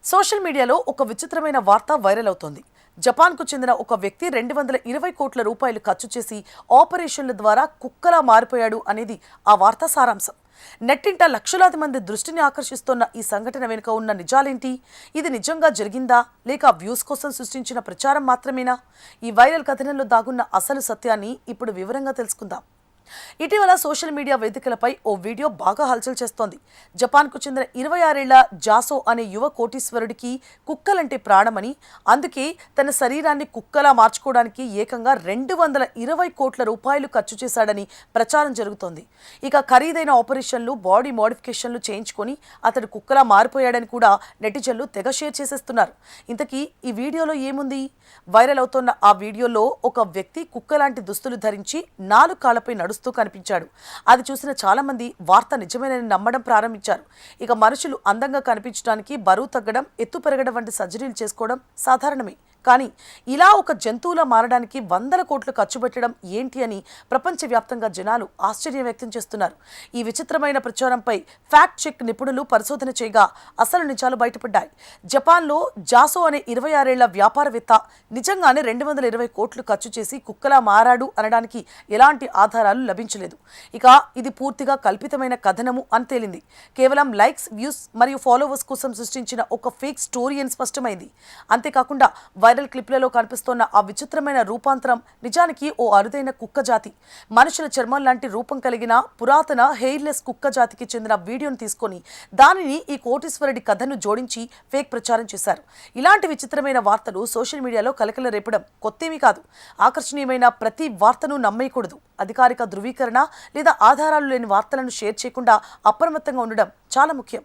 Social మీడియాలో ఒక విచిత్రమైన వార్త వైరల్ అవుతోంది. జపాన్కు చెందిన ఒక వ్యక్తి 220 కోట్ల రూపాయలు ఖర్చు చేసి ఆపరేషన్ల ద్వారా కుక్కలా మారిపోయాడు అనేది ఆ వార్త సారాంశం. నెట్టింట లక్షలాది మంది దృష్టిని ఆకర్షిస్తున్న ఈ సంఘటన వెనుక ఉన్న నిజాలేంటి? ఇది నిజంగా జరిగిందా లేక వ్యూస్ కోసం సృష్టించిన ప్రచారం మాత్రమేనా? ఈ వైరల్ కథనంలో దాగున్న అసలు సత్యాన్ని ఇప్పుడు వివరంగా తెలుసుకుందాం. ఇటీవల సోషల్ మీడియా వేదికలపై ఓ వీడియో బాగా హల్చల్ చేస్తోంది. జపాన్కు చెందిన 26 ఏళ్ల జాసో అనే యువ కోటీశ్వరుడికి కుక్కలంటే ప్రాణమని, అందుకే తన శరీరాన్ని కుక్కలా మార్చుకోవడానికి ఏకంగా 220 కోట్ల రూపాయలు ఖర్చు చేశాడని ప్రచారం జరుగుతోంది. ఇక ఖరీదైన ఆపరేషన్లు, బాడీ మోడిఫికేషన్లు చేయించుకొని అతడు కుక్కలా మారిపోయాడని కూడా నెటిజన్లు తెగ షేర్ చేసేస్తున్నారు. ఇంతకీ ఈ వీడియోలో ఏముంది? వైరల్ అవుతున్న ఆ వీడియోలో ఒక వ్యక్తి కుక్కలాంటి దుస్తులు ధరించి 4 కాళ్లపై నడుస్తూ కనిపించాడు. అది చూసిన చాలా మంది వార్త నిజమేనని నమ్మడం ప్రారంభించారు. ఇక మనుషులు అందంగా కనిపించడానికి బరువు తగ్గడం, ఎత్తు పెరగడం వంటి సర్జరీలు చేసుకోవడం సాధారణమే. కానీ ఇలా ఒక జంతువులా మారడానికి 100 కోట్లు ఖర్చు పెట్టడం ఏంటి అని ప్రపంచవ్యాప్తంగా జనాలు ఆశ్చర్యం వ్యక్తం చేస్తున్నారు. ఈ విచిత్రమైన ప్రచారంపై ఫ్యాక్ట్ చెక్ నిపుణులు పరిశోధన చేయగా అసలు నిజాలు బయటపడ్డాయి. జపాన్లో జాసో అనే 26 ఏళ్ల వ్యాపారవేత్త నిజంగానే 220 కోట్లు ఖర్చు చేసి కుక్కలా మారాడు అనడానికి ఎలాంటి ఆధారాలు లభించలేదు. ఇక ఇది పూర్తిగా కల్పితమైన కథనము అని తేలింది. కేవలం లైక్స్, వ్యూస్ మరియు ఫాలోవర్స్ కోసం సృష్టించిన ఒక ఫేక్ స్టోరీ అని స్పష్టమైంది. అంతేకాకుండా వైరల్ క్లిప్లలో కనిపిస్తున్న ఆ విచిత్రమైన రూపాంతరం నిజానికి ఓ అరుదైన కుక్క జాతి, మనుషుల చర్మం లాంటి రూపం కలిగిన పురాతన హెయిర్లెస్ కుక్క జాతికి చెందిన వీడియోను తీసుకొని దానిని ఈ కోటీశ్వరుడి కథను జోడించి ఫేక్ ప్రచారం చేశారు. ఇలాంటి విచిత్రమైన వార్తలు సోషల్ మీడియాలో కలకల రేపడం కొత్తేమీ కాదు. ఆకర్షణీయమైన ప్రతి వార్తను నమ్మేయకూడదు. అధికారిక ధృవీకరణ లేదా ఆధారాలు లేని వార్తలను షేర్ చేయకుండా అప్రమత్తంగా ఉండడం చాలా ముఖ్యం.